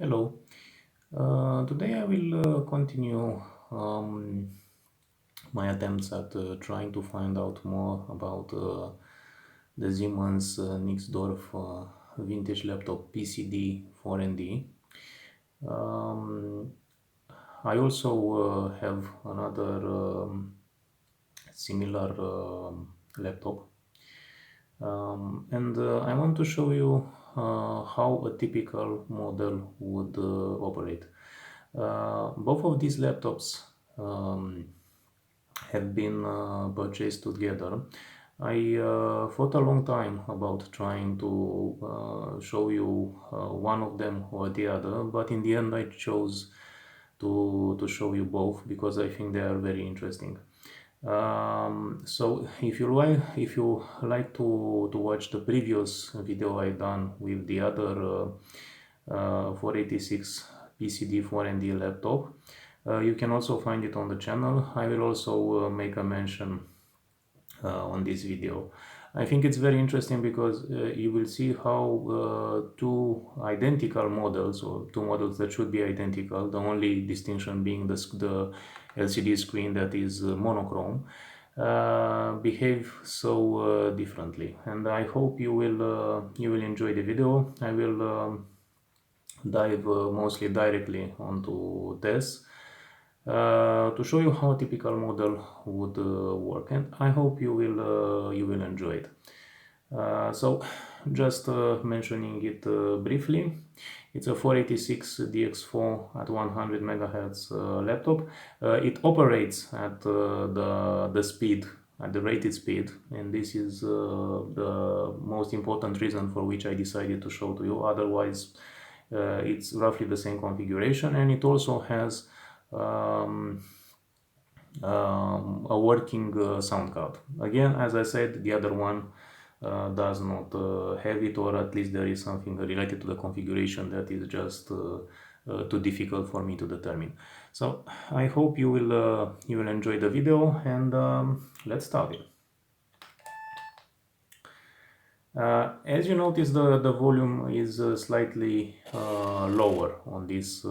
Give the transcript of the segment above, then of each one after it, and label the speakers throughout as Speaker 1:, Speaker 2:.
Speaker 1: Hello. Today I will continue my attempts at trying to find out more about the Siemens-Nixdorf vintage laptop PCD-4ND. Um, I also have another similar laptop, and I want to show you how a typical model would operate. Both of these laptops um, have been purchased together. I thought a long time about trying to show you one of them or the other, but in the end I chose to show you both because I think they are very interesting. So if you like to watch the previous video I done with the other 486 PCD-4ND laptop, you can also find it on the channel. I will also make a mention on this video. I think it's very interesting because you will see how two identical models, or two models that should be identical, the only distinction being the LCD screen that is monochrome, behave so differently. And I hope you will enjoy the video. I will dive mostly directly onto this to show you how a typical model would work, and I hope you will enjoy it. So just mentioning it briefly, it's a 486 DX4 at 100 megahertz laptop. It operates at the speed, at the rated speed, and this is the most important reason for which I decided to show to you. Otherwise, it's roughly the same configuration, and it also has um, a working sound card. Again, as I said, the other one does not have it, or at least there is something related to the configuration that is just too difficult for me to determine. So I hope you will enjoy the video, and let's start it. As you notice, the volume is slightly lower on this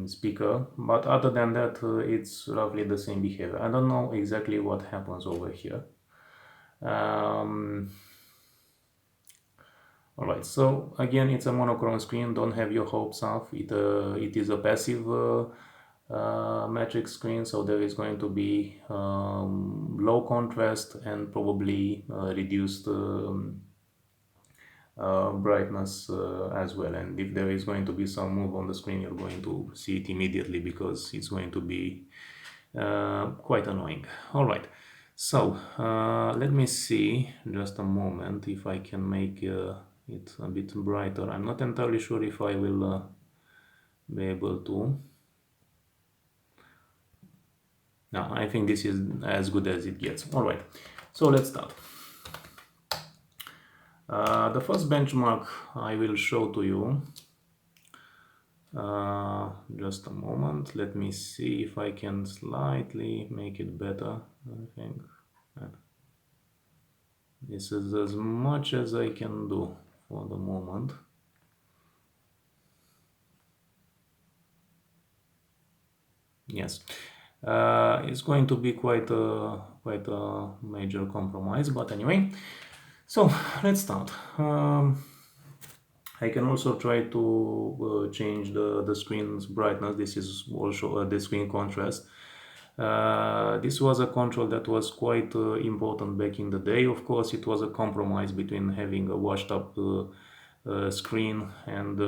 Speaker 1: speaker, but other than that it's roughly the same behavior. I don't know exactly what happens over here. All right, so again, it's a monochrome screen. Don't have your hopes up. It is a passive metric screen, so there is going to be low contrast and probably reduced brightness as well. And if there is going to be some move on the screen, you're going to see it immediately because it's going to be quite annoying. All right, so let me see just a moment if I can make it a bit brighter. I'm not entirely sure if I will be able to. No, I think this is as good as it gets. All right, so let's start. The first benchmark I will show to you, just a moment, let me see if I can slightly make it better. I think this is as much as I can do for the moment. Yes, it's going to be quite a major compromise, but anyway, so let's start. I can also try to change the screen's brightness. This is also the screen contrast. This was a control that was quite important back in the day. Of course, it was a compromise between having a washed up screen and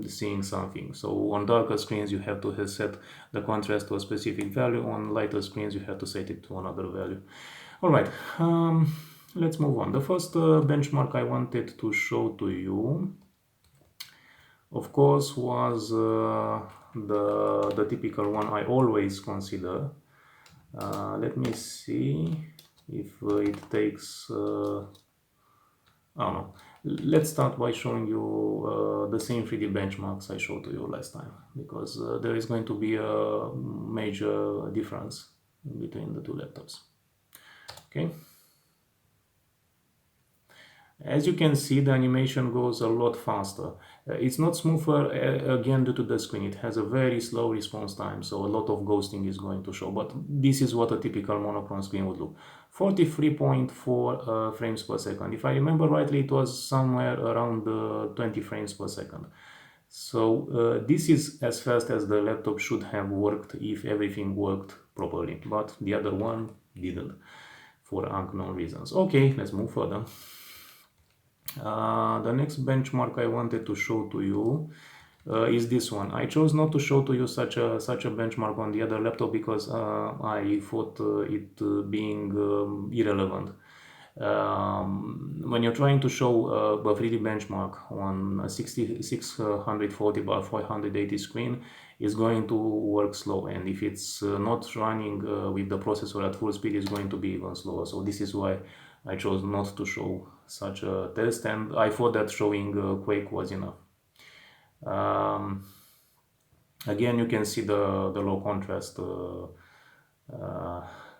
Speaker 1: seeing something. So on darker screens you have to set the contrast to a specific value. On lighter screens you have to set it to another value. All right, let's move on. The first benchmark I wanted to show to you, of course, was the typical one I always consider. Let me see if it takes oh no. Let's start by showing you the same 3D benchmarks I showed to you last time, because there is going to be a major difference between the two laptops. Okay. As you can see, the animation goes a lot faster. It's not smoother, again, due to the screen. It has a very slow response time, so a lot of ghosting is going to show. But this is what a typical monochrome screen would look. 43.4 frames per second. If I remember rightly, it was somewhere around 20 frames per second. So this is as fast as the laptop should have worked if everything worked properly. But the other one didn't, for unknown reasons. Okay, let's move further. The next benchmark I wanted to show to you is this one. I chose not to show to you such a benchmark on the other laptop because I thought it being irrelevant. When you're trying to show a 3D benchmark on a 640 by 480 screen, is going to work slow, and if it's not running with the processor at full speed, it's going to be even slower. So this is why I chose not to show such a test, and I thought that showing Quake was enough. Again, you can see the low contrast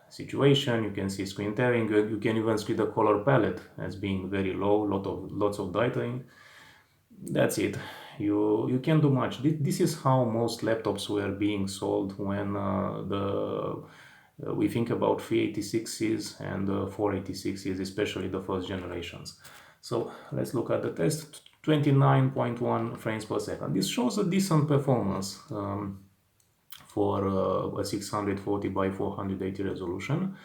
Speaker 1: situation. You can see screen tearing. You can even see the color palette as being very low, lots of dithering. That's it. You can't do much. This is how most laptops were being sold when we think about 386s and 486s, especially the first generations. So let's look at the test. 29.1 frames per second. This shows a decent performance for a 640 by 480 resolution.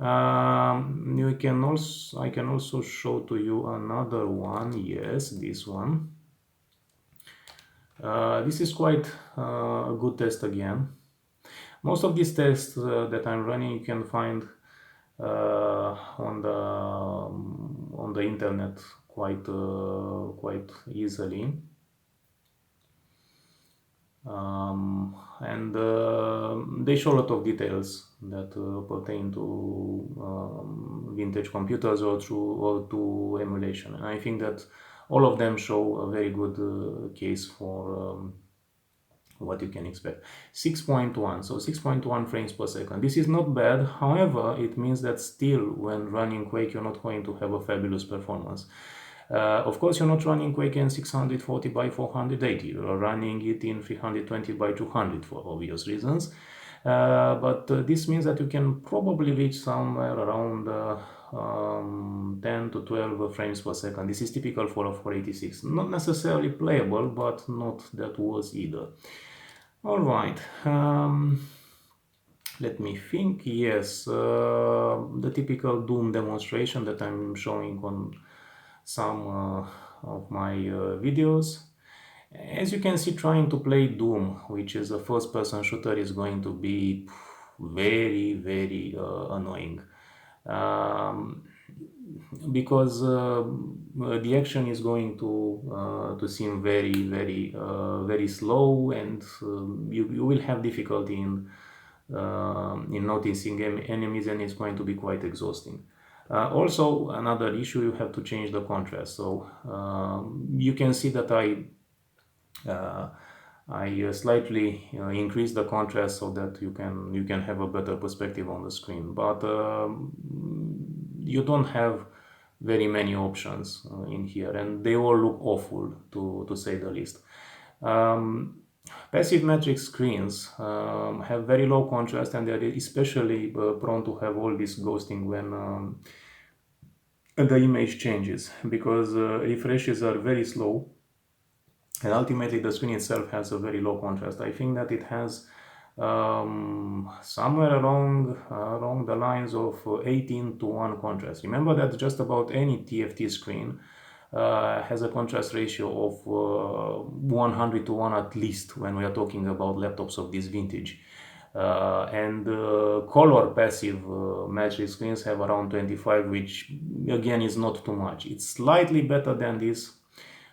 Speaker 1: I can also show to you another one. Yes, this one. This is quite a good test again. Most of these tests that I'm running you can find on the internet quite easily, and they show a lot of details that pertain to vintage computers or to emulation, and I think that all of them show a very good case for what you can expect. 6.1, so 6.1 frames per second. This is not bad. However, it means that still when running Quake, you're not going to have a fabulous performance. Of course, you're not running Quake in 640 by 480. You're running it in 320 by 200 for obvious reasons. But this means that you can probably reach somewhere around 10 to 12 frames per second. This is typical for a 486. Not necessarily playable, but not that worse either. All right. Let me think. Yes, the typical Doom demonstration that I'm showing on some of my videos. As you can see, trying to play Doom, which is a first-person shooter, is going to be very annoying. Because the action is going to seem very slow, and you will have difficulty in noticing enemies, and it's going to be quite exhausting. Also, another issue, you have to change the contrast. So you can see that I slightly increase the contrast so that you can have a better perspective on the screen, but you don't have very many options in here, and they all look awful to say the least. Passive matrix screens have very low contrast, and they are especially prone to have all this ghosting when the image changes, because refreshes are very slow, and ultimately the screen itself has a very low contrast. I think that it has somewhere along the lines of 18:1 contrast. Remember that just about any TFT screen has a contrast ratio of 100:1 at least when we are talking about laptops of this vintage. And color passive matrix screens have around 25, which again is not too much. It's slightly better than this,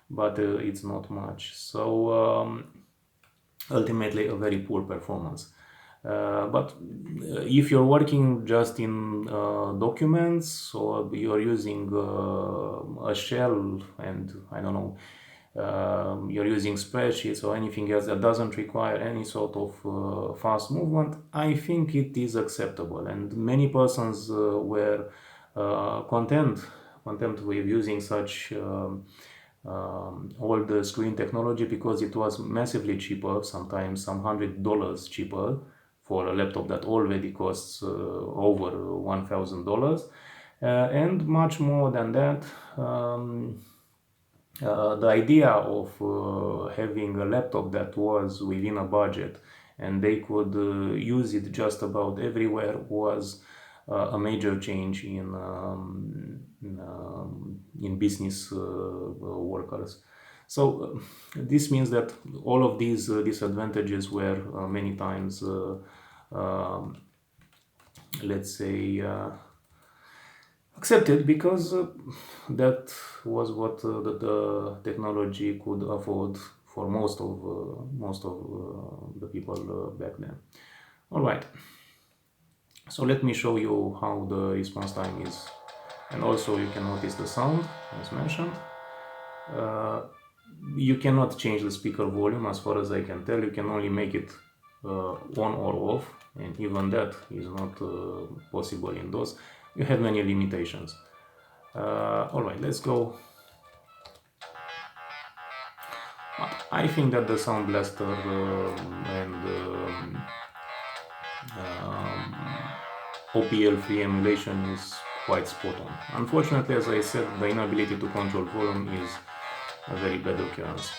Speaker 1: but it's not much. So ultimately a very poor performance. But if you're working just in documents, or you're using a shell, and I don't know, you're using spreadsheets or anything else that doesn't require any sort of fast movement, I think it is acceptable, and many persons were content content with using such old screen technology, because it was massively cheaper, sometimes some $100 cheaper for a laptop that already costs over $1,000, and much more than that. The idea of having a laptop that was within a budget and they could use it just about everywhere was a major change in business workers. So this means that all of these disadvantages were many times, let's say, accepted, because that was what the technology could afford for most of the people back then. All right. So let me show you how the response time is, and also you can notice the sound as mentioned. You cannot change the speaker volume as far as I can tell. You can only make it on or off, and even that is not possible in those. You have many limitations. All right, let's go. I think that the Sound Blaster and OPL3 emulation is quite spot on. Unfortunately, as I said, the inability to control volume is a very bad occurrence.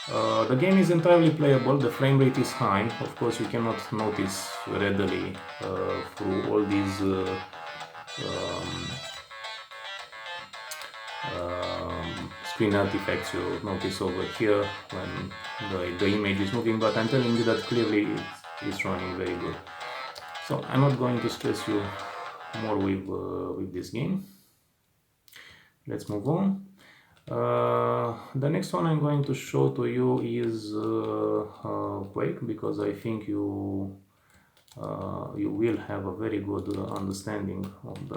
Speaker 1: The game is entirely playable, the frame rate is high. Of course, you cannot notice readily through all these screen artifacts you notice over here when the image is moving, but I'm telling you that clearly it's running very good. So I'm not going to stress you more with this game. Let's move on. The next one I'm going to show to you is Quake, because I think you will have a very good understanding of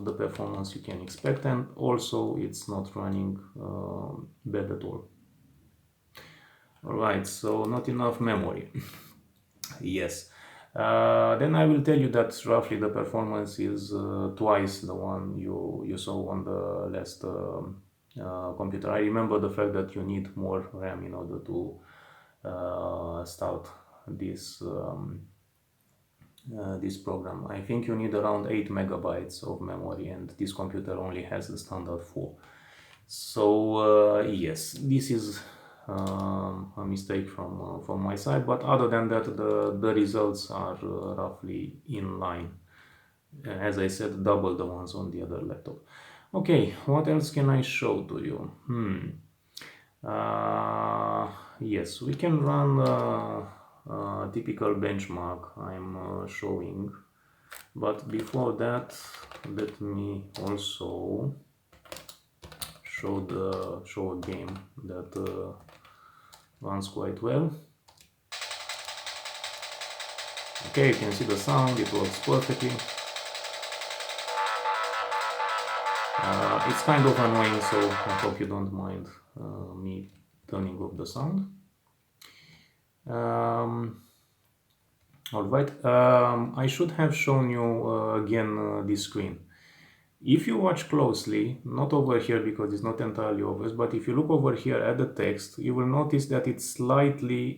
Speaker 1: the performance you can expect, and also it's not running bad at all. Alright, so not enough memory. Yes. Then I will tell you that roughly the performance is twice the one you saw on the last computer. I remember the fact that you need more RAM in order to start this this program. I think you need around 8 megabytes of memory, and this computer only has the standard 4. So yes, this is a mistake from my side, but other than that, the results are roughly in line. As I said, double the ones on the other laptop. Okay, what else can I show to you? Yes, we can run typical benchmark I'm showing, but before that, let me also show a game that runs quite well. Okay, you can see the sound, it works perfectly. It's kind of annoying, so I hope you don't mind me turning off the sound. Alright, I should have shown you again this screen. If you watch closely, not over here because it's not entirely obvious, but if you look over here at the text, you will notice that it's slightly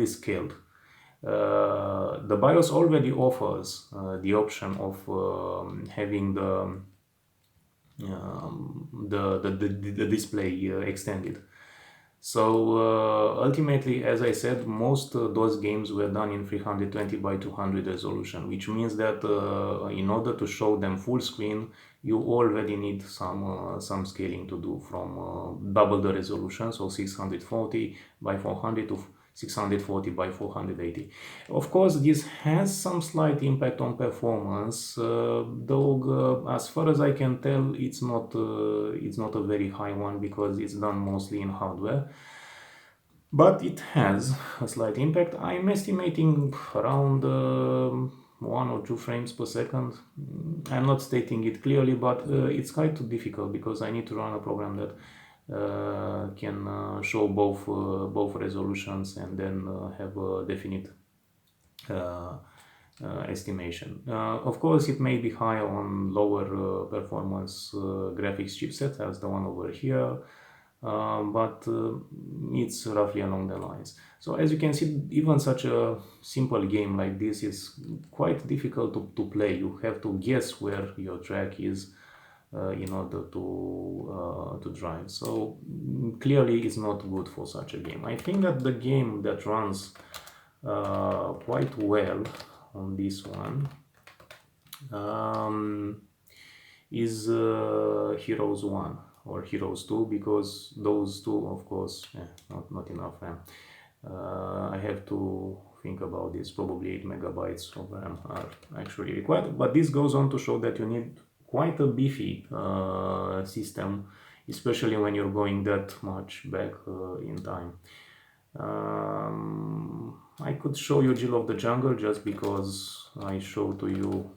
Speaker 1: scaled. The BIOS already offers the option of having the display extended. So ultimately, as I said, most those games were done in 320 by 200 resolution, which means that in order to show them full screen, you already need some scaling to do from double the resolution, so 640 by 400 to 640 by 480. Of course, this has some slight impact on performance, though as far as I can tell, it's not a very high one because it's done mostly in hardware. But it has a slight impact. I'm estimating around 1 or 2 frames per second. I'm not stating it clearly, but it's quite too difficult because I need to run a program that can show both resolutions and then have a definite estimation. Of course, it may be high on lower performance graphics chipsets as the one over here, but it's roughly along the lines. So as you can see, even such a simple game like this is quite difficult to play. You have to guess where your track is in order to drive. So clearly it's not good for such a game. I think that the game that runs quite well on this one is Heroes 1 or Heroes 2, because those two, of course, not enough RAM. I have to think about this. Probably 8 megabytes of RAM are actually required, but this goes on to show that you need quite a beefy system, especially when you're going that much back in time. I could show you Jill of the Jungle just because I showed to you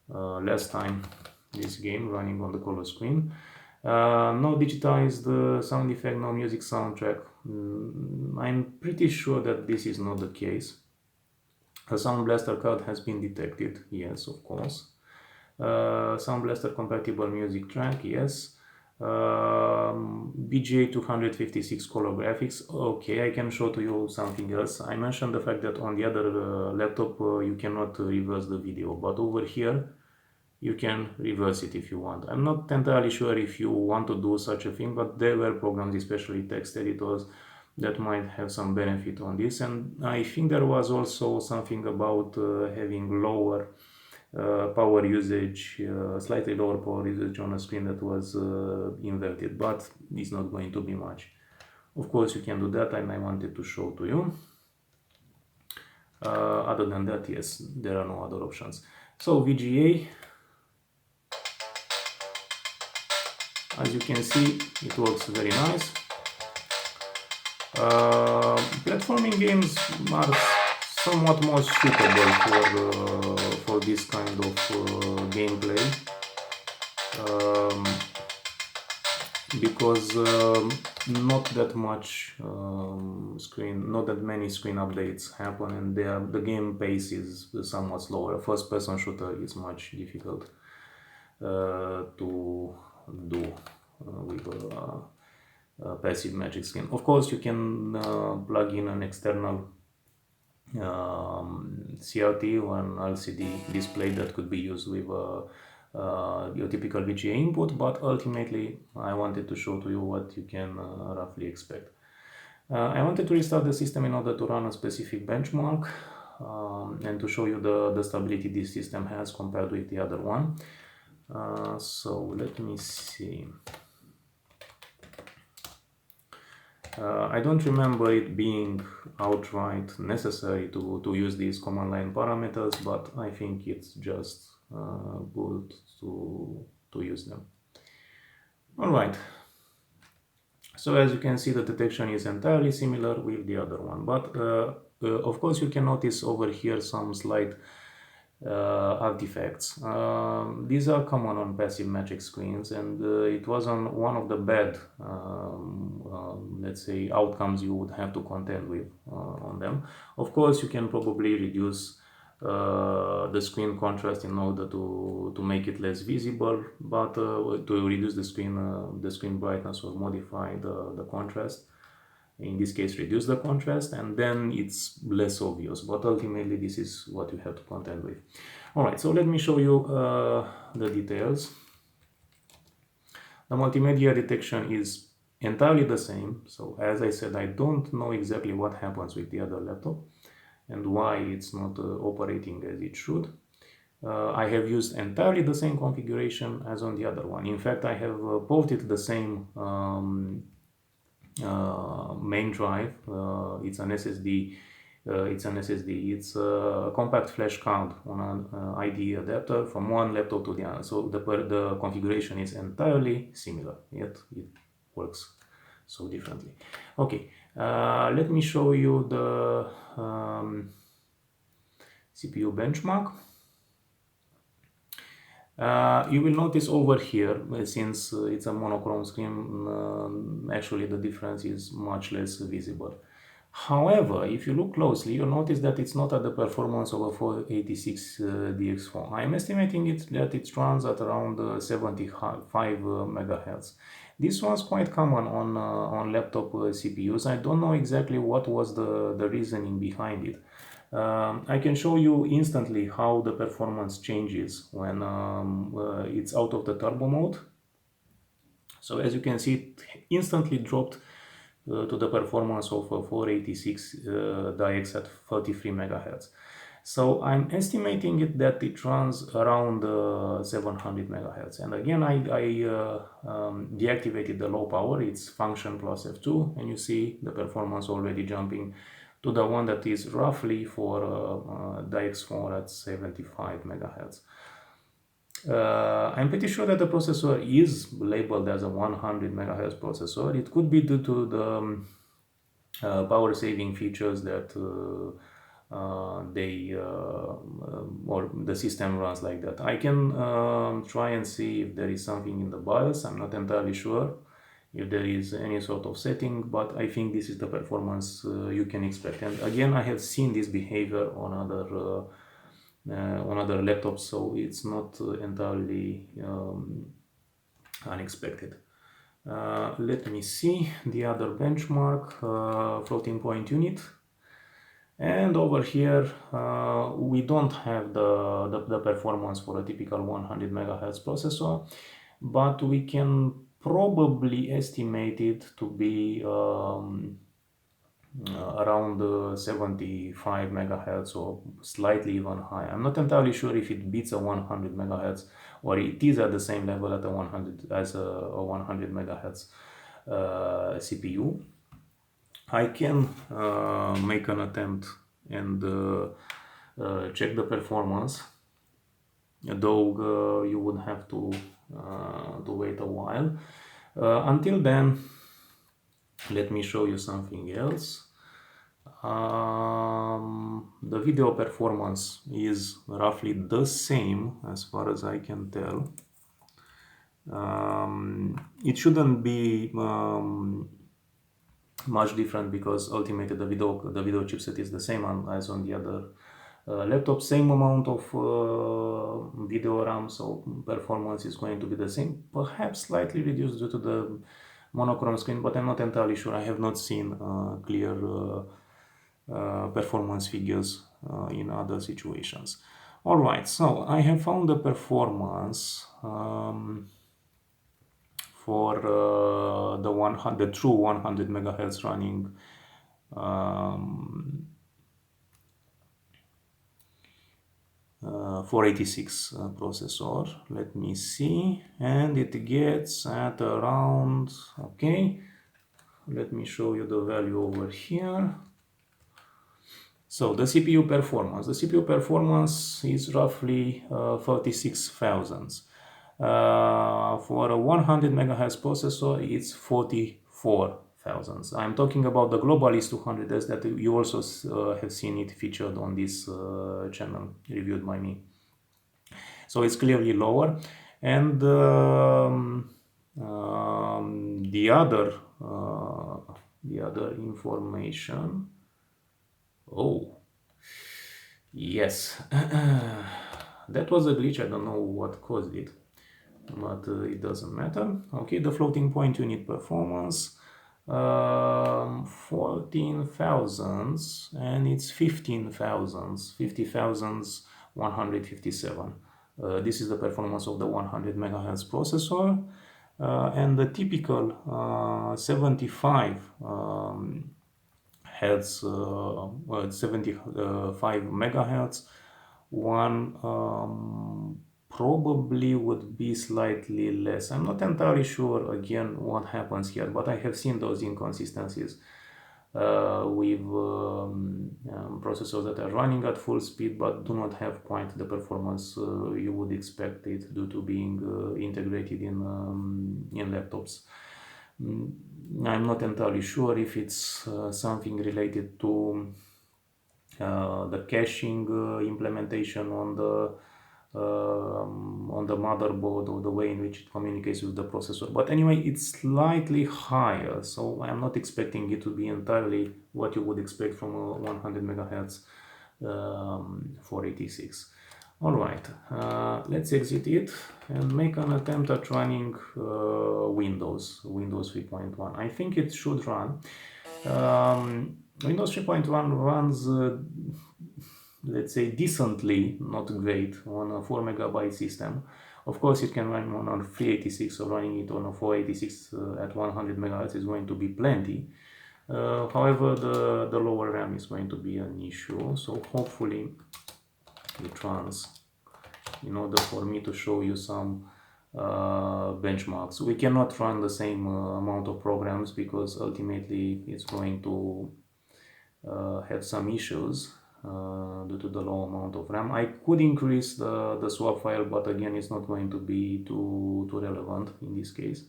Speaker 1: last time this game running on the color screen. No digitized sound effect, no music soundtrack. I'm pretty sure that this is not the case. A Sound Blaster card has been detected, yes, of course. Sound Blaster compatible music track, yes. BGA 256 color graphics. Okay, I can show to you something else. I mentioned the fact that on the other laptop you cannot reverse the video, but over here you can reverse it if you want. I'm not entirely sure if you want to do such a thing, but there were programs, especially text editors, that might have some benefit on this. And I think there was also something about having lower power usage, slightly lower power usage on a screen that was inverted, but it's not going to be much. Of course you can do that, and I wanted to show to you. Other than that, yes, there are no other options. So VGA, as you can see, it works very nice. Platforming games are somewhat more suitable for this kind of gameplay, because not that many screen updates happen, and the game pace is somewhat slower. A first-person shooter is much difficult to do with a passive magic screen. Of course, you can plug in an external CRT or an LCD display that could be used with your typical VGA input, but ultimately I wanted to show to you what you can roughly expect. I wanted to restart the system in order to run a specific benchmark and to show you the stability this system has compared with the other one. So let me see. I don't remember it being outright necessary to use these command line parameters, but I think it's just good to use them. Alright, so as you can see, the detection is entirely similar with the other one, but of course you can notice over here some slight artifacts. These are common on passive magic screens, and it was on one of the bad, let's say, outcomes you would have to contend with on them. Of course, you can probably reduce the screen contrast in order to make it less visible, but to reduce the screen brightness or modify the contrast. In this case, reduce the contrast, and then it's less obvious, but ultimately this is what you have to contend with. Alright, so let me show you the details. The multimedia detection is entirely the same. So as I said, I don't know exactly what happens with the other laptop and why it's not operating as it should. I have used entirely the same configuration as on the other one. In fact, I have ported the same main drive. It's an SSD. It's a compact flash card on an IDE adapter from one laptop to the other. So the configuration is entirely similar, yet it works so differently. Okay, let me show you the CPU benchmark. You will notice over here, since it's a monochrome screen, actually the difference is much less visible. However, if you look closely, you'll notice that it's not at the performance of a 486 DX4. I'm estimating that it runs at around 75 megahertz. This was quite common on laptop CPUs. I don't know exactly what was the reasoning behind it. I can show you instantly how the performance changes when it's out of the turbo mode. So as you can see, it instantly dropped to the performance of a 486 DiX at 33 megahertz. So I'm estimating that it runs around 700 megahertz. And again, I deactivated the low power, it's function plus F2, and you see the performance already jumping to the one that is roughly for DiX4 at 75 megahertz. I'm pretty sure that the processor is labeled as a 100 megahertz processor. It could be due to the power saving features that or the system runs like that. I can try and see if there is something in the BIOS. I'm not entirely sure if there is any sort of setting, but I think this is the performance you can expect. And again, I have seen this behavior on other laptops, so it's not entirely unexpected. Let me see the other benchmark, floating point unit. And over here, we don't have the performance for a typical 100 megahertz processor, but we can probably estimate it to be around 75 megahertz or slightly even higher. I'm not entirely sure if it beats a 100 megahertz or it is at the same level at a 100 as a 100 megahertz CPU. I can make an attempt and check the performance, though you would have to wait a while. Until then, let me show you something else. The video performance is roughly the same as far as I can tell. It shouldn't be much different because ultimately the video chipset is the same as on the other laptop, same amount of video RAM, so performance is going to be the same, perhaps slightly reduced due to the monochrome screen, but I'm not entirely sure. I have not seen clear performance figures in other situations. Alright, so I have found the performance for the true 100 megahertz running 486 processor. Let me see, and it gets at around, okay, let me show you the value over here. So the CPU performance is roughly 36,000. For a 100 megahertz processor, it's 44,000. I'm talking about the Globalist 200S that you also have seen it featured on this channel, reviewed by me. So it's clearly lower. And the other information. Oh, yes, that was a glitch. I don't know what caused it, but it doesn't matter. Okay, the floating point unit performance, 14,000, and it's 50,157. This is the performance of the 100 megahertz processor, and the typical 75 hertz, 75 megahertz one probably would be slightly less. I'm not entirely sure again what happens here, but I have seen those inconsistencies with processors that are running at full speed but do not have quite the performance you would expect it due to being integrated in laptops. I'm not entirely sure if it's something related to the caching implementation on the on the motherboard or the way in which it communicates with the processor. But anyway, it's slightly higher, so I'm not expecting it to be entirely what you would expect from a 100 megahertz 486. All right, let's exit it and make an attempt at running Windows 3.1. I think it should run. Windows 3.1 runs, let's say, decently, not great, on a 4 megabyte system. Of course, it can run on a 386, so running it on a 486 at 100 megahertz is going to be plenty. However, the lower RAM is going to be an issue, so hopefully it runs in order for me to show you some benchmarks. We cannot run the same amount of programs because ultimately it's going to have some issues due to the low amount of RAM. I could increase the swap file, but again, it's not going to be too relevant in this case.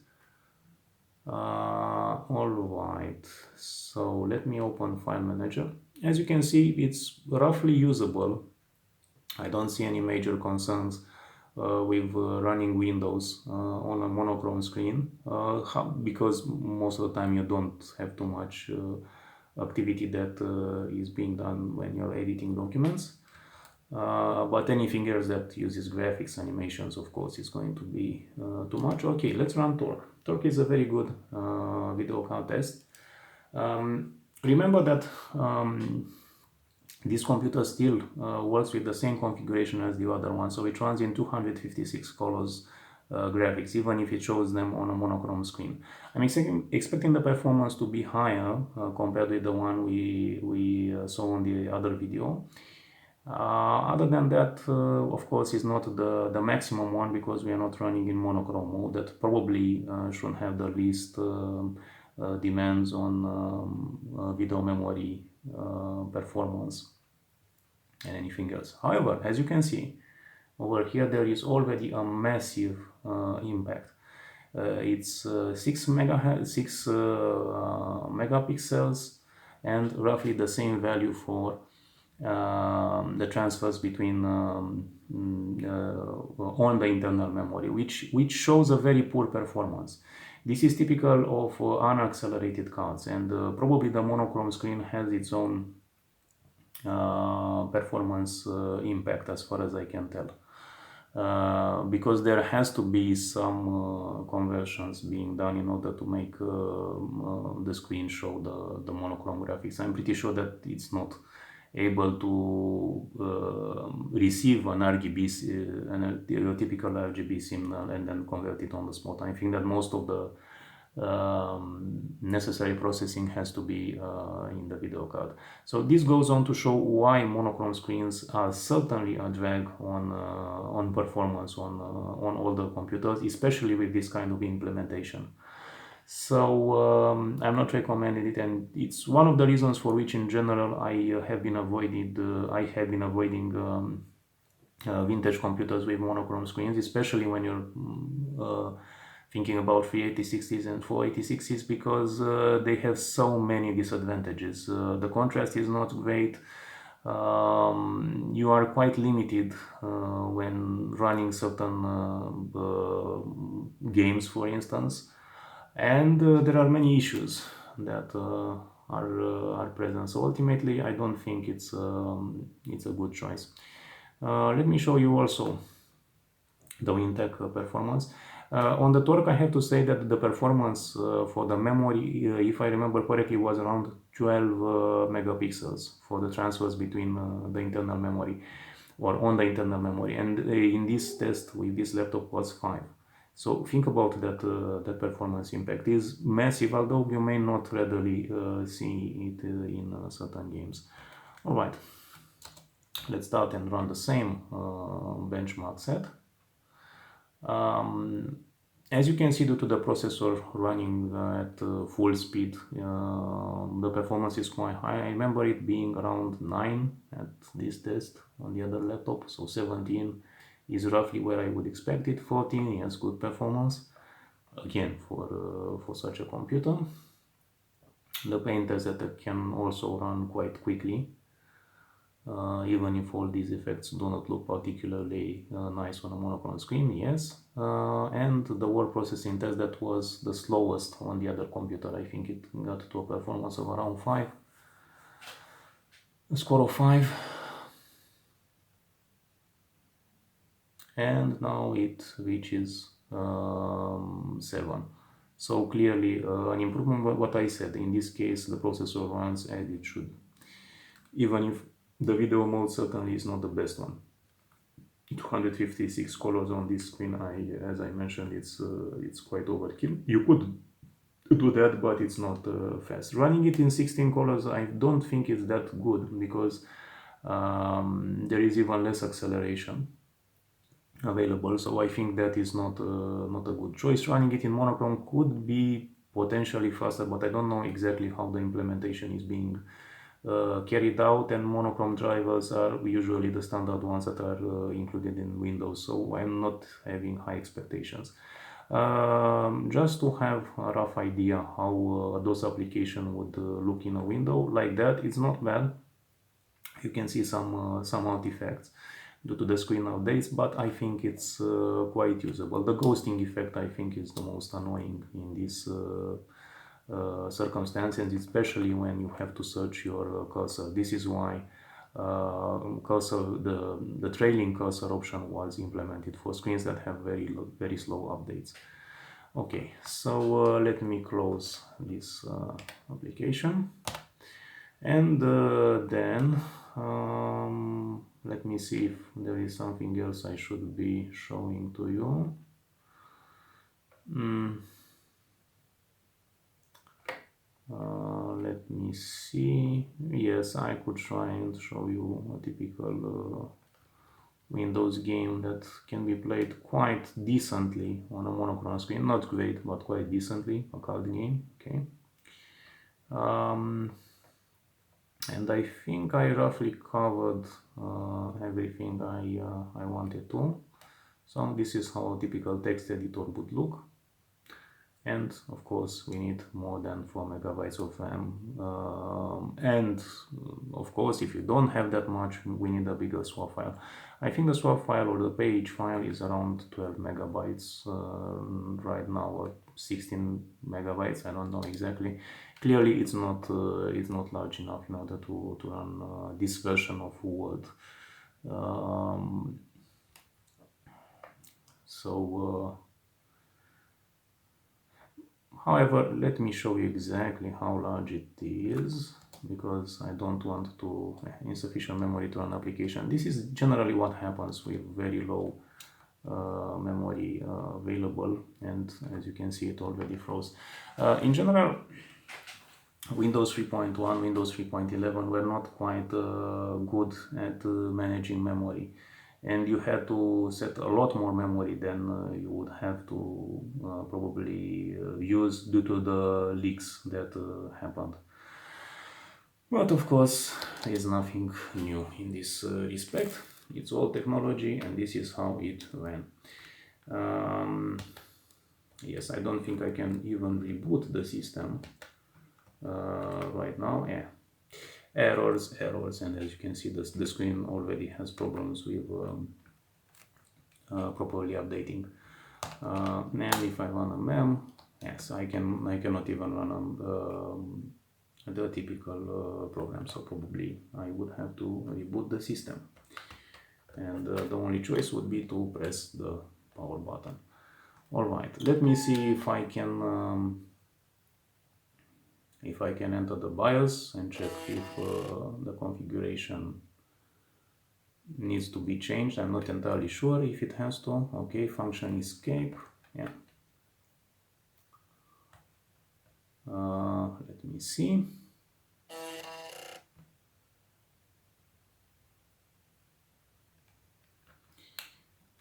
Speaker 1: All right, so let me open File Manager. As you can see, it's roughly usable. I don't see any major concerns with running Windows on a monochrome screen because most of the time you don't have too much activity that is being done when you're editing documents. But anything else that uses graphics, animations, of course, is going to be too much. Okay, let's run Torque. Torque is a very good video card test. Remember that this computer still works with the same configuration as the other one, so it runs in 256 colors graphics, even if it shows them on a monochrome screen. I'm expecting the performance to be higher compared with the one we saw on the other video. Other than that, of course, it's not the maximum one because we are not running in monochrome mode. That probably should have the least demands on video memory performance and anything else. However, as you can see over here, there is already a massive impact. It's 6 megapixels and roughly the same value for the transfers between on the internal memory, which shows a very poor performance. This is typical of unaccelerated cards, and probably the monochrome screen has its own performance impact as far as I can tell. Because there has to be some conversions being done in order to make the screen show the monochrome graphics. I'm pretty sure that it's not able to receive an RGB, a typical RGB signal and then convert it on the spot. I think that most of the necessary processing has to be in the video card. So this goes on to show why monochrome screens are certainly a drag on performance on older computers, especially with this kind of implementation. So I'm not recommending it, and it's one of the reasons for which in general I have been avoiding vintage computers with monochrome screens, especially when you're thinking about 386s and 486s, because they have so many disadvantages. The contrast is not great. You are quite limited when running certain games, for instance, and there are many issues that are present. So ultimately, I don't think it's a good choice. Let me show you also the WinTech performance. On the Torque, I have to say that the performance for the memory, if I remember correctly, was around 12 megapixels for the transfers between the internal memory or on the internal memory, and in this test with this laptop was 5. So think about that. That performance impact is massive, although you may not readily see it in certain games. All right, let's start and run the same benchmark set. As you can see, due to the processor running at full speed, the performance is quite high. I remember it being around 9 at this test on the other laptop, so 17 is roughly where I would expect it. 14 has good performance, again, for such a computer. The paint test that can also run quite quickly. even if all these effects do not look particularly nice on a monochrome screen, yes. And the word processing test, that was the slowest on the other computer. I think it got to a performance of around 5, a score of 5. And now it reaches 7. So clearly an improvement, but what I said, in this case the processor runs as it should. Even if the video mode certainly is not the best one. 256 colors on this screen, as I mentioned, it's quite overkill. You could do that, but it's not fast. Running it in 16 colors, I don't think it's that good, because there is even less acceleration available, so I think that is not a good choice. Running it in monochrome could be potentially faster, but I don't know exactly how the implementation is being carried out, and monochrome drivers are usually the standard ones that are included in Windows, so I'm not having high expectations. Just to have a rough idea how a DOS application would look in a window like that, it's not bad. You can see some artifacts due to the screen updates, but I think it's quite usable. The ghosting effect, I think, is the most annoying in this circumstances, especially when you have to search your cursor. This is why the trailing cursor option was implemented for screens that have very slow updates. Okay, so let me close this application, and then let me see if there is something else I should be showing to you. Let me see. Yes, I could try and show you a typical Windows game that can be played quite decently on a monochrome screen. Not great, but quite decently, a card game. Okay. And I think I roughly covered everything I wanted to. So this is how a typical text editor would look. And of course we need more than 4 megabytes of RAM, and of course if you don't have that much, we need a bigger swap file. I think the swap file or the page file is around 12 megabytes right now, or 16 megabytes, I don't know exactly. Clearly it's not large enough in order to run this version of Word. However, let me show you exactly how large it is, because I don't want to insufficient memory to run application. This is generally what happens with very low memory available, and as you can see, it already froze. In general, Windows 3.1, Windows 3.11 were not quite good at managing memory, and you had to set a lot more memory than you would have to probably use due to the leaks that happened. But of course, there is nothing new in this respect. It's all technology, and this is how it ran. Yes, I don't think I can even reboot the system right now. Yeah, errors, and as you can see, the screen already has problems with properly updating. And if I run a mem, yes, I cannot even run the typical program, so probably I would have to reboot the system, and the only choice would be to press the power button. All right, let me see if I can enter the BIOS and check if the configuration needs to be changed. I'm not entirely sure if it has to. Okay, function escape. Yeah. Let me see.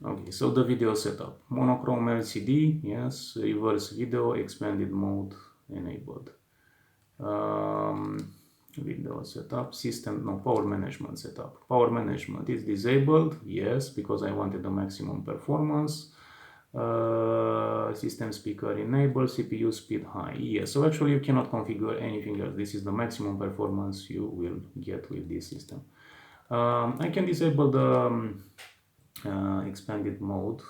Speaker 1: Okay, so the video setup. Monochrome LCD, yes. Reverse video, expanded mode enabled. Window setup, power management setup. Power management is disabled, yes, because I wanted the maximum performance. System speaker enabled, CPU speed high, yes. So actually you cannot configure anything else. This is the maximum performance you will get with this system. I can disable the expanded mode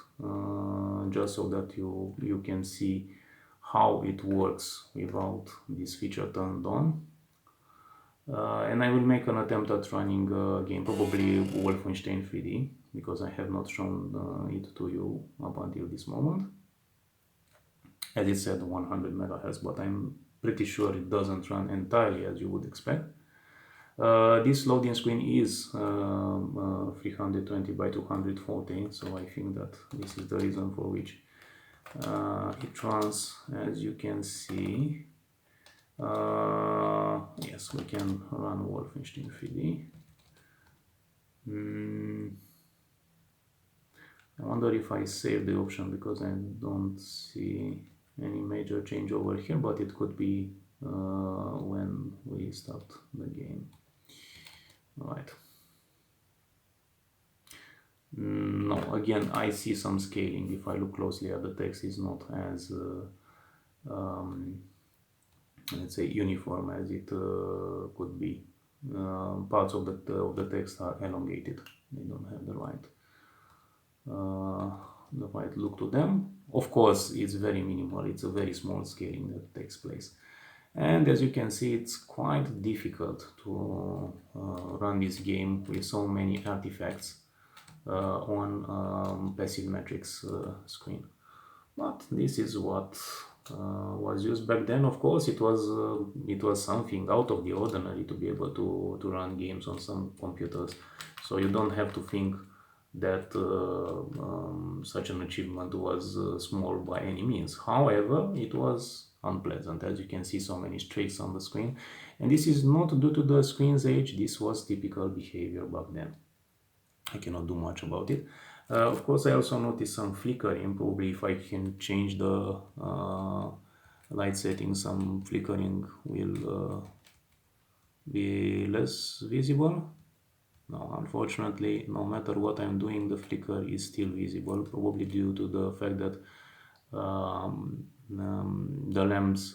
Speaker 1: just so that you can see how it works without this feature turned on. And I will make an attempt at running a game, probably Wolfenstein 3D, because I have not shown it to you up until this moment. As it said 100 megahertz, but I'm pretty sure it doesn't run entirely as you would expect. This loading screen is 320 by 240, so I think that this is the reason for which it runs. As you can see, yes, we can run Wolfenstein 3D. I wonder if I save the option, because I don't see any major change over here, but it could be when we start the game. Right. No, again, I see some scaling. If I look closely at the text, is not as let's say uniform as it could be. Parts of the text are elongated. They don't have the right look to them. Of course, it's very minimal. It's a very small scaling that takes place. And as you can see, it's quite difficult to run this game with so many artifacts on passive metrics screen. But this is what was used back then. Of course, it was something out of the ordinary to be able to run games on some computers. So you don't have to think that such an achievement was small by any means. However, it was unpleasant. As you can see, so many streaks on the screen, and this is not due to the screen's age. This was typical behavior back then. I cannot do much about it. Of course, I also noticed some flickering. Probably if I can change the light settings, some flickering will be less visible. No, unfortunately, no matter what I'm doing, the flicker is still visible, probably due to the fact that the lamp's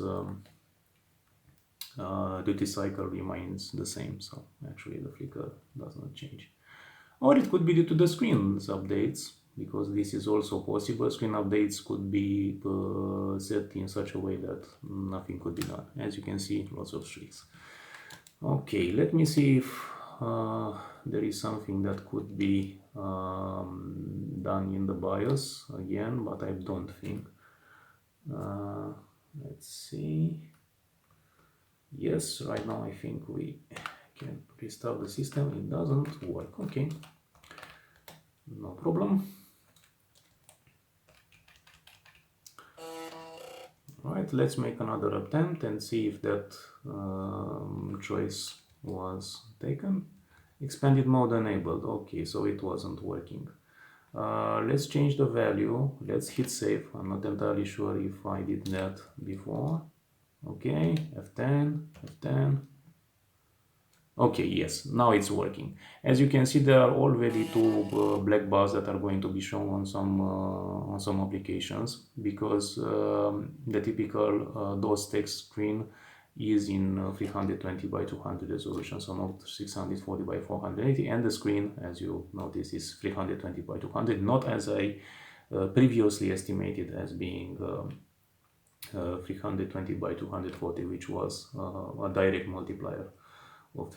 Speaker 1: duty cycle remains the same, so actually the flicker does not change. Or it could be due to the screen's updates, because this is also possible. Screen updates could be set in such a way that nothing could be done. As you can see, lots of streaks. Okay, let me see if there is something that could be done in the BIOS again, but I don't think. Let's see. Yes, right now I think we can restart the system. It doesn't work. Okay, no problem. Right, let's make another attempt and see if that choice was taken. Expanded mode enabled. Okay, so it wasn't working. Let's change the value. Let's hit save. I'm not entirely sure if I did that before. Okay, F10, F10. Okay, yes, now it's working. As you can see, there are already two black bars that are going to be shown on some applications, because the typical DOS text screen is in 320 by 200 resolution, so not 640 by 480, and the screen, as you notice, is 320 by 200, not as I previously estimated as being 320 by 240, which was a direct multiplier of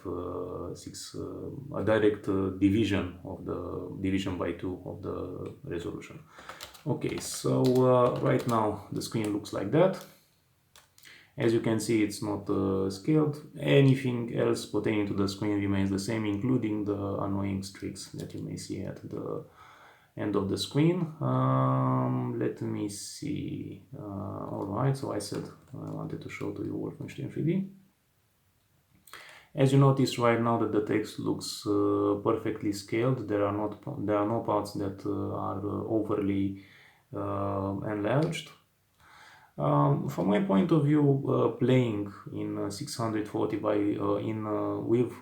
Speaker 1: a direct division of the division by 2 of the resolution. Okay, so right now the screen looks like that. As you can see, it's not scaled. Anything else pertaining to the screen remains the same, including the annoying streaks that you may see at the end of the screen. Let me see. Alright, so I said I wanted to show to you Wolfenstein 3D. As you notice right now that the text looks perfectly scaled. There are no parts that are overly enlarged. From my point of view, playing in 640 by with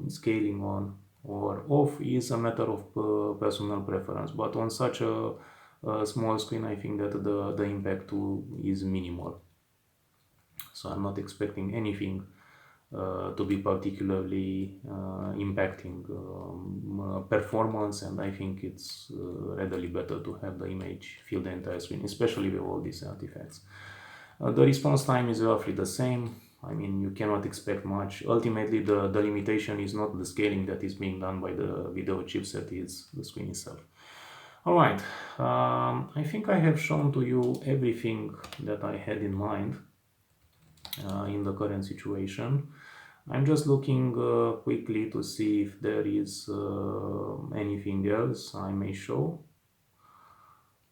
Speaker 1: scaling on or off is a matter of personal preference, but on such a small screen, I think that the impact is minimal. So I'm not expecting anything to be particularly impacting performance, and I think it's readily better to have the image fill the entire screen, especially with all these artifacts. The response time is roughly the same. I mean, you cannot expect much. Ultimately, the limitation is not the scaling that is being done by the video chipset, it's the screen itself. All right, I think I have shown to you everything that I had in mind in the current situation. I'm just looking quickly to see if there is anything else I may show.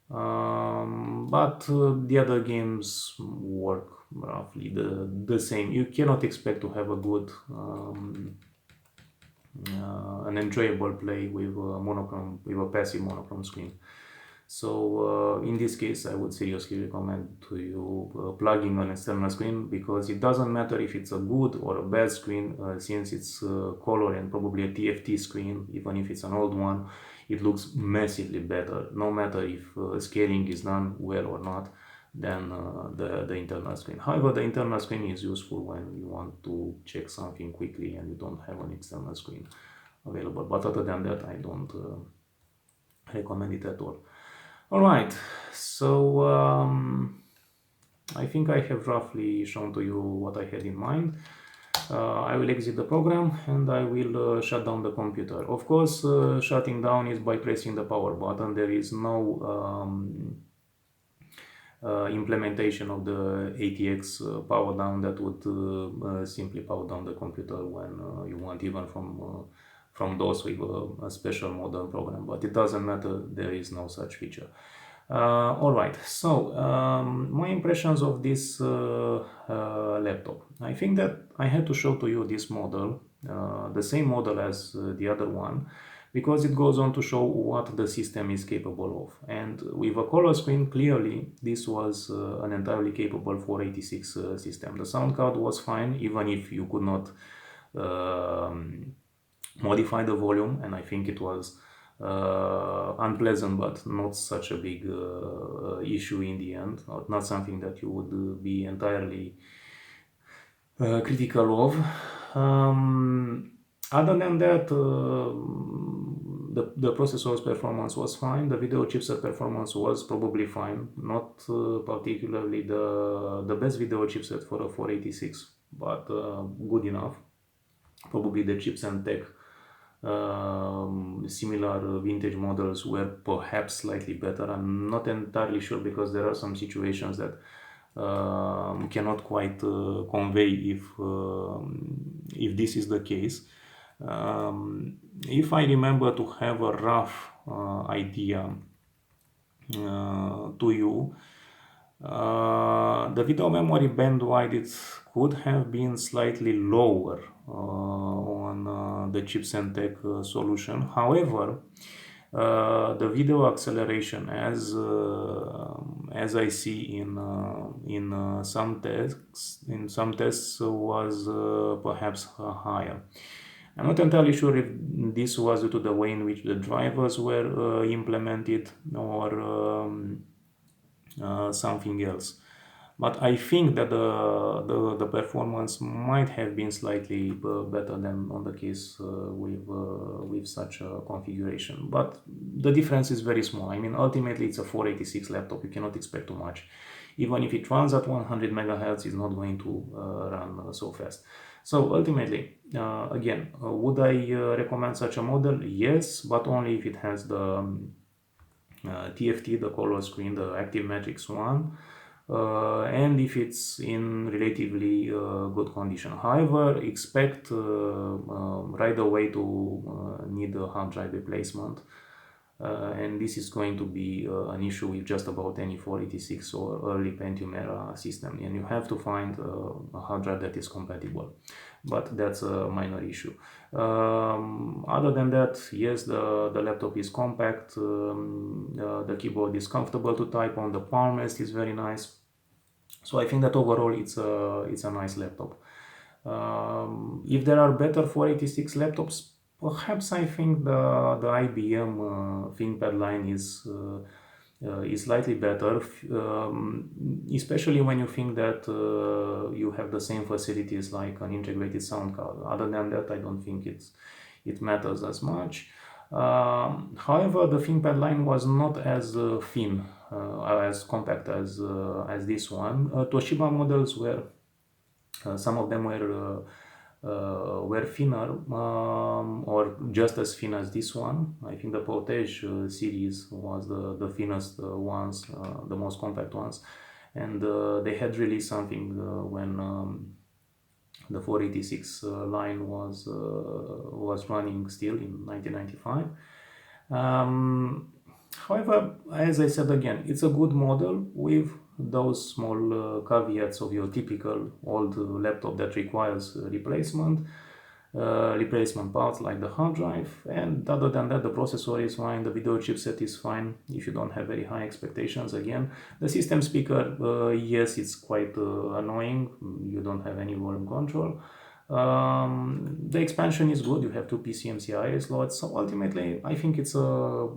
Speaker 1: But the other games work roughly the same. You cannot expect to have a good an enjoyable play with monochrome, with a passive monochrome screen. So in this case, I would seriously recommend to you plugging an external screen, because it doesn't matter if it's a good or a bad screen, since it's color and probably a TFT screen, even if it's an old one, it looks massively better, no matter if scaling is done well or not, than the internal screen. However, the internal screen is useful when you want to check something quickly and you don't have an external screen available. But other than that, I don't recommend it at all. All right, so I think I have roughly shown to you what I had in mind. I will exit the program and I will shut down the computer. Of course, shutting down is by pressing the power button. There is no implementation of the ATX power down that would simply power down the computer when you want, even from DOS with a special modern program, but it doesn't matter, there is no such feature. All right, so my impressions of this laptop. I think that I had to show to you this model, the same model as the other one, because it goes on to show what the system is capable of. And with a color screen, clearly this was an entirely capable 486 system. The sound card was fine, even if you could not modify the volume, and I think it was unpleasant, but not such a big issue in the end, or not something that you would be entirely critical of. Other than that, the processor's performance was fine, the video chipset performance was probably fine, not particularly the best video chipset for a 486, but good enough. Probably the Siemens-Nixdorf similar vintage models were perhaps slightly better. I'm not entirely sure, because there are some situations that cannot quite convey if this is the case. If I remember to have a rough idea to you, the video memory bandwidth, it could have been slightly lower on the Siemens-Nixdorf solution. However, the video acceleration, as I see in some tests, was perhaps higher. I'm not entirely sure if this was due to the way in which the drivers were implemented, or something else. But I think that the performance might have been slightly better than on the case with such a configuration. But the difference is very small. I mean, ultimately it's a 486 laptop. You cannot expect too much. Even if it runs at 100 megahertz, it's not going to run so fast. So ultimately, again, would I recommend such a model? Yes, but only if it has the TFT, the color screen, the Active Matrix one, and if it's in relatively good condition. However, expect right away to need a hard drive replacement, and this is going to be an issue with just about any 486 or early Pentium era system, and you have to find a hard drive that is compatible. But that's a minor issue. Other than that, yes, the laptop is compact, the keyboard is comfortable to type on, the palm rest is very nice. So I think that overall it's a nice laptop. If there are better 486 laptops, perhaps I think the IBM ThinkPad line is is slightly better, especially when you think that you have the same facilities like an integrated sound card. Other than that, I don't think it matters as much. However, the ThinkPad line was not as thin, as compact as this one. Toshiba models were, some of them were thinner, or just as thin as this one. I think the Protege series was the thinnest ones, the most compact ones, and they had released something when the 486 line was running still in 1995. However, as I said again, it's a good model with those small caveats of your typical old laptop that requires replacement parts like the hard drive, and other than that, the processor is fine, the video chipset is fine if you don't have very high expectations. Again, the system speaker, yes, it's quite annoying, you don't have any volume control. The expansion is good, you have two PCMCIA slots, so ultimately I think it's a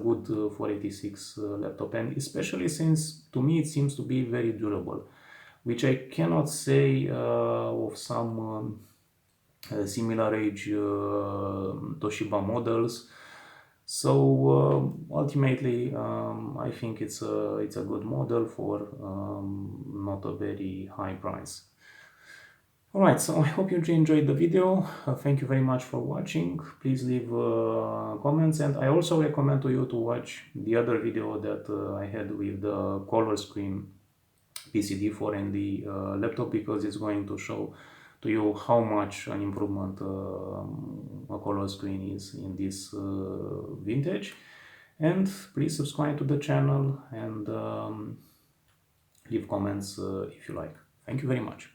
Speaker 1: good 486 laptop, and especially since to me it seems to be very durable, which I cannot say of some similar age Toshiba models. So ultimately I think it's a good model for not a very high price. Alright, so I hope you enjoyed the video. Thank you very much for watching. Please leave comments, and I also recommend to you to watch the other video that I had with the color screen PCD-4ND laptop, because it's going to show to you how much an improvement a color screen is in this vintage. And please subscribe to the channel and leave comments if you like. Thank you very much.